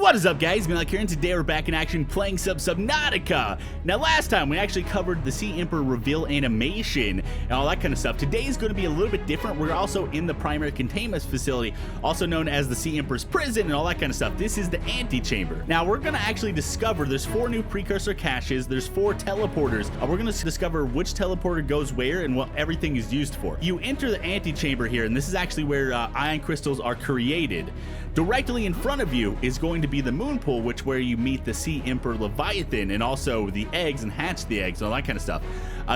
What is up, guys? MeatyLock here, and today we're back in action playing Subnautica. Now, last time we actually covered the Sea Emperor reveal animation and all that kind of stuff. Today is going to be a little bit different. We're also in the primary containment facility, also known as the Sea Emperor's prison and all that kind of stuff. This is the antechamber. Now, we're going to actually discover there's 4 new precursor caches, there's 4 teleporters. We're going to discover which teleporter goes where and what everything is used for. You enter the antechamber here, and this is actually where ion crystals are created. Directly in front of you is going to be the moon pool, where you meet the Sea Emperor Leviathan and also the eggs and hatch the eggs and all that kind of stuff.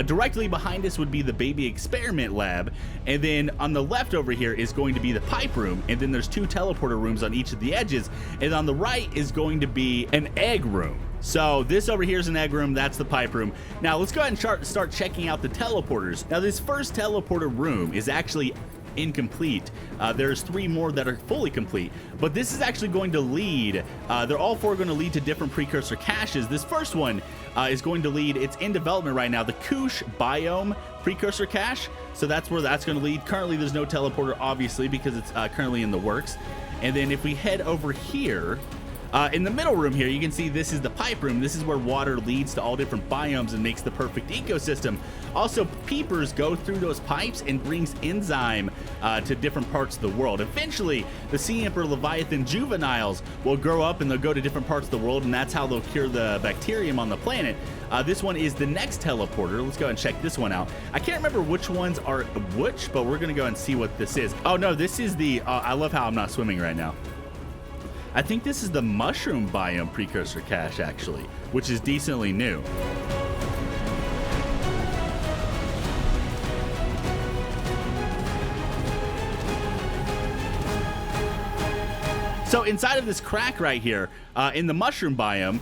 Directly behind us would be the baby experiment lab, and then on the left over here is going to be the pipe room, and then there's 2 teleporter rooms on each of the edges, and on the right is going to be an egg room. So this over here is an egg room, that's the pipe room. Now let's go ahead and start checking out the teleporters. Now this first teleporter room is actually incomplete. There's 3 more that are fully complete, but this is actually going to lead, they're all 4 going to lead to different precursor caches. This first one is going to lead, it's in development right now, the CACHES biome precursor cache. So that's where that's going to lead. Currently there's no teleporter, obviously, because it's currently in the works. And then if we head over here, in the middle room here, you can see this is the pipe room. This is where water leads to all different biomes and makes the perfect ecosystem. Also, peepers go through those pipes and brings enzyme to different parts of the world. Eventually, the Sea Emperor Leviathan juveniles will grow up and they'll go to different parts of the world, and that's how they'll cure the bacterium on the planet. This one is the next teleporter. Let's go and check this one out. I can't remember which ones are which, but we're going to go and see what this is. Oh, no, this is the... I love how I'm not swimming right now. I think this is the mushroom biome precursor cache, actually, which is decently new. So inside of this crack right here, in the mushroom biome,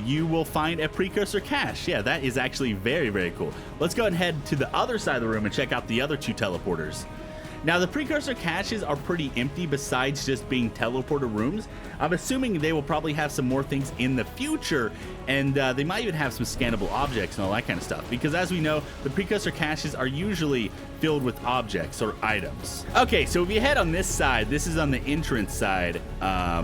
you will find a precursor cache. Yeah, that is actually very, very cool. Let's go ahead and head to the other side of the room and check out the other 2 teleporters. Now, the precursor caches are pretty empty besides just being teleporter rooms. I'm assuming they will probably have some more things in the future, and they might even have some scannable objects and all that kind of stuff, because as we know, the precursor caches are usually filled with objects or items. Okay, so if you head on this side, this is on the entrance side,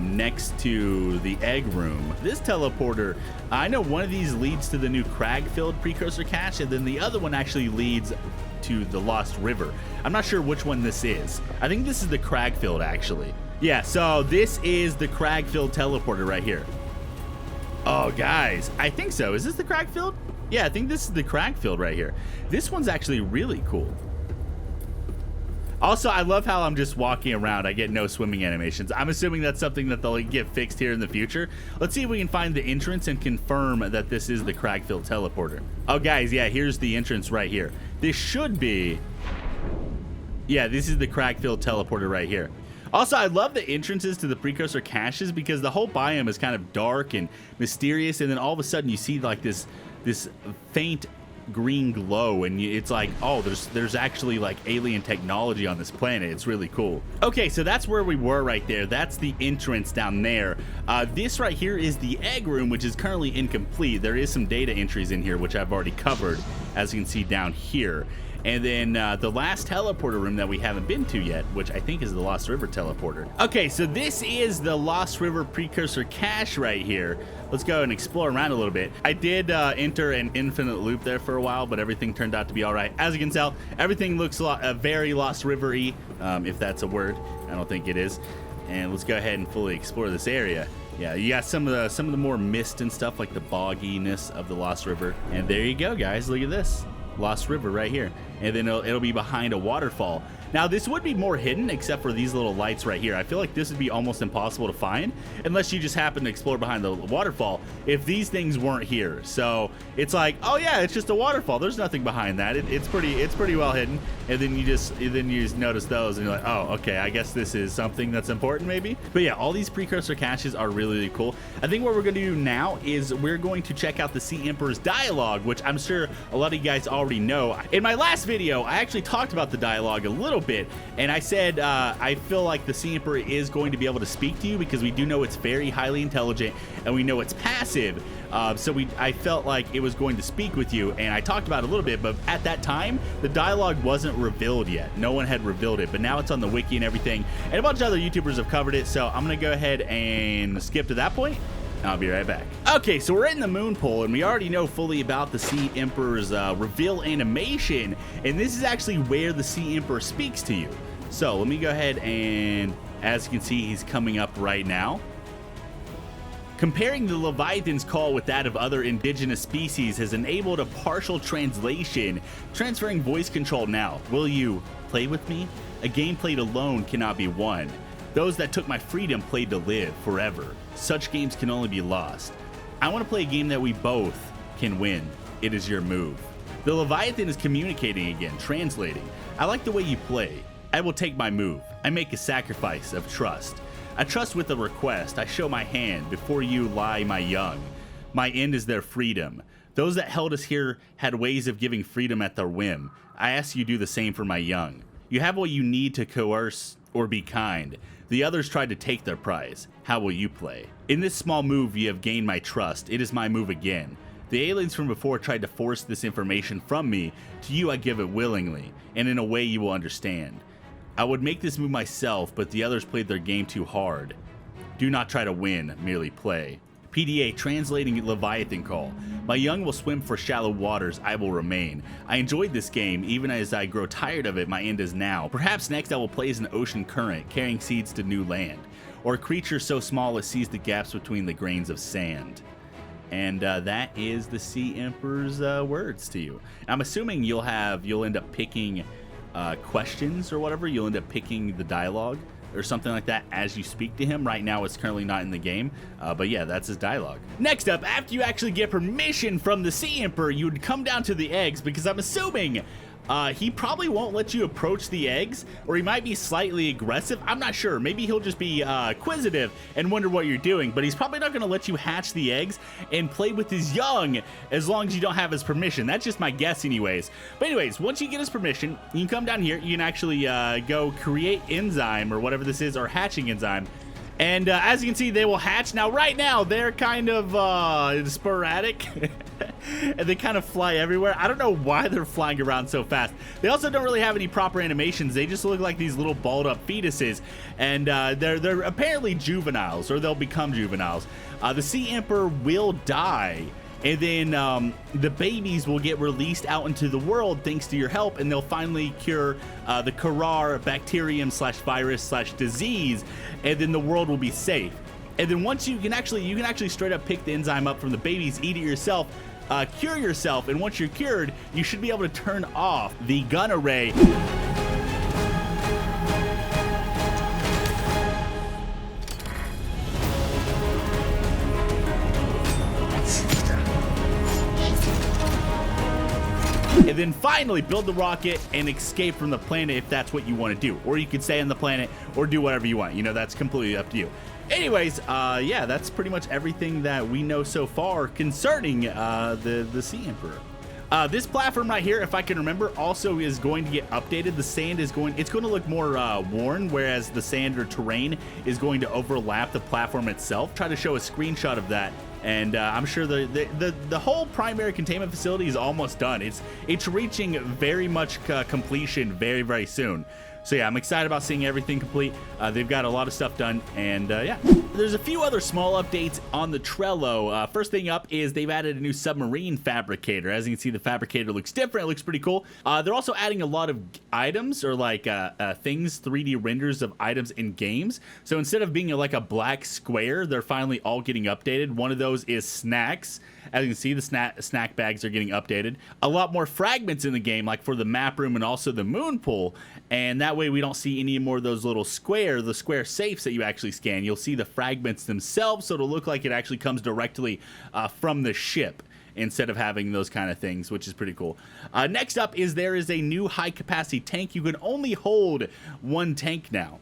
next to the egg room. This teleporter, I know one of these leads to the new crag-filled precursor cache, and then the other one actually leads to the Lost River. I'm not sure which one this is. I think this is the crag-filled, actually. Yeah, so this is the crag-filled teleporter right here. Oh, guys, I think so. Is this the crag-filled? Yeah, I think this is the crag-filled right here. This one's actually really cool. Also, I love how I'm just walking around. I get no swimming animations. I'm assuming that's something that they'll get fixed here in the future. Let's see if we can find the entrance and confirm that this is the crag-filled teleporter. Oh, guys, yeah, here's the entrance right here. This should be... Yeah, this is the crag-filled teleporter right here. Also, I love the entrances to the precursor caches because the whole biome is kind of dark and mysterious, and then all of a sudden you see like this faint green glow, and it's like, oh, there's actually like alien technology on this planet. It's really cool. Okay, so that's where we were right there. That's the entrance down there. This right here is the egg room, which is currently incomplete. There is some data entries in here, which I've already covered, as you can see down here. And then the last teleporter room that we haven't been to yet, which I think is the Lost River teleporter. Okay, so this is the Lost River precursor cache right here. Let's go and explore around a little bit. I did enter an infinite loop there for a while, but everything turned out to be all right. As you can tell, everything looks very Lost River-y, if that's a word. I don't think it is. And let's go ahead and fully explore this area. Yeah, you got some of the more mist and stuff, like the bogginess of the Lost River. And there you go, guys. Look at this. Lost River right here, and then it'll be behind a waterfall. Now this would be more hidden except for these little lights right here. I feel like this would be almost impossible to find unless you just happen to explore behind the waterfall if these things weren't here. So it's like, oh yeah, it's just a waterfall, there's nothing behind that. It's pretty well hidden, and then you just notice those and you're like, oh, okay, I guess this is something that's important maybe. But yeah, all these precursor caches are really, really cool. I think what we're going to do now is we're going to check out the Sea Emperor's dialogue, which I'm sure a lot of you guys already know. In my last video I actually talked about the dialogue a little bit, and I said I feel like the Sea Emperor is going to be able to speak to you because we do know it's very highly intelligent and we know it's passive. So I felt like it was going to speak with you, and I talked about it a little bit, but at that time, the dialogue wasn't revealed yet. No one had revealed it, but now it's on the wiki and everything, and a bunch of other YouTubers have covered it, so I'm gonna go ahead and skip to that point. I'll be right back. Okay, so we're in the moon pool, and we already know fully about the Sea Emperor's reveal animation, and this is actually where the Sea Emperor speaks to you. So let me go ahead and, as you can see, he's coming up right now. Comparing the Leviathan's call with that of other indigenous species has enabled a partial translation, transferring voice control now. Will you play with me? A game played alone cannot be won. Those that took my freedom played to live forever. Such games can only be lost. I want to play a game that we both can win. It is your move. The Leviathan is communicating again, translating. I like the way you play. I will take my move. I make a sacrifice of trust. I trust with a request. I show my hand. Before you lie my young. My end is their freedom. Those that held us here had ways of giving freedom at their whim. I ask you do the same for my young. You have what you need to coerce or be kind. The others tried to take their prize. How will you play? In this small move you have gained my trust. It is my move again. The aliens from before tried to force this information from me. To you I give it willingly, and in a way you will understand. I would make this move myself, but the others played their game too hard. Do not try to win, merely play. PDA translating Leviathan call. My young will swim for shallow waters, I will remain. I enjoyed this game, even as I grow tired of it, my end is now. Perhaps next I will play as an ocean current, carrying seeds to new land. Or a creature so small it sees the gaps between the grains of sand. And that is the Sea Emperor's words to you. I'm assuming you'll end up picking questions or whatever. You'll end up picking the dialogue or something like that as you speak to him. Right now it's currently not in the game, but yeah, that's his dialogue. Next up, after you actually get permission from the Sea Emperor, you would come down to the eggs, because I'm assuming he probably won't let you approach the eggs, or he might be slightly aggressive. I'm not sure. Maybe he'll just be inquisitive and wonder what you're doing, but he's probably not going to let you hatch the eggs and play with his young as long as you don't have his permission. That's just my guess anyways. But anyways, once you get his permission, you can come down here. You can actually go create enzyme or whatever this is, or hatching enzyme. And as you can see, they will hatch. Now, right now, they're kind of sporadic. And they kind of fly everywhere. I don't know why they're flying around so fast. They also don't really have any proper animations. They just look like these little balled up fetuses. And they're apparently juveniles, or they'll become juveniles. The Sea Emperor will die. And then the babies will get released out into the world thanks to your help, and they'll finally cure the Karar bacterium slash virus slash disease, and then the world will be safe. And then once you can actually straight up pick the enzyme up from the babies, eat it yourself, cure yourself, and once you're cured, you should be able to turn off the gun array. And then finally build the rocket and escape from the planet if that's what you want to do. Or you could stay on the planet or do whatever you want. You know, that's completely up to you. Anyways, yeah, that's pretty much everything that we know so far concerning the Sea Emperor. This platform right here, if I can remember, also is going to get updated. The sand is it's going to look more worn, whereas the sand or terrain is going to overlap the platform itself. Try to show a screenshot of that. And I'm sure the whole primary containment facility is almost done. It's reaching very much completion very, very soon. So yeah, I'm excited about seeing everything complete. They've got a lot of stuff done, and yeah. There's a few other small updates on the Trello. First thing up is they've added a new submarine fabricator. As you can see, the fabricator looks different. It looks pretty cool. They're also adding a lot of items, or like things, 3D renders of items in games. So instead of being like a black square, they're finally all getting updated. One of those is snacks. As you can see, the snack bags are getting updated. A lot more fragments in the game, like for the map room and also the moon pool. And that way we don't see any more of those little square safes that you actually scan. You'll see the fragments themselves, so it'll look like it actually comes directly from the ship, instead of having those kind of things, which is pretty cool. Next up is there is a new high-capacity tank. You can only hold one tank now.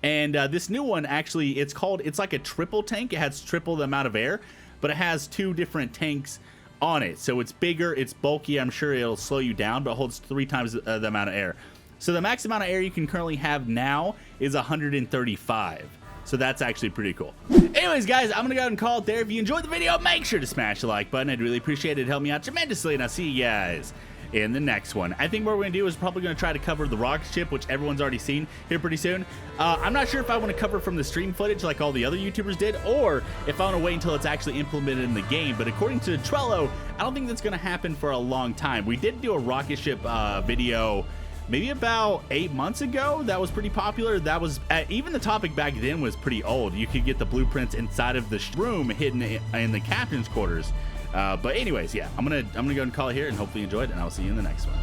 And this new one, actually, it's like a triple tank. It has triple the amount of air, but it has two different tanks on it. So it's bigger, it's bulky. I'm sure it'll slow you down, but it holds 3 times the amount of air. So the max amount of air you can currently have now is 135. So that's actually pretty cool. Anyways, guys, I'm gonna go ahead and call it there. If you enjoyed the video, make sure to smash the like button. I'd really appreciate it. It'd help me out tremendously, and I'll see you guys in the next one. I think what we're gonna do is probably gonna try to cover the rocket ship, which everyone's already seen here pretty soon. I'm not sure if I want to cover from the stream footage like all the other YouTubers did, or if I want to wait until it's actually implemented in the game. But according to Trello, I don't think that's gonna happen for a long time. We did do a rocket ship video maybe about 8 months ago. That was pretty popular. That was even the topic back then was pretty old. You could get the blueprints inside of the room hidden in the captain's quarters. But anyways, yeah, I'm gonna go and call it here, and hopefully you enjoyed, and I'll see you in the next one.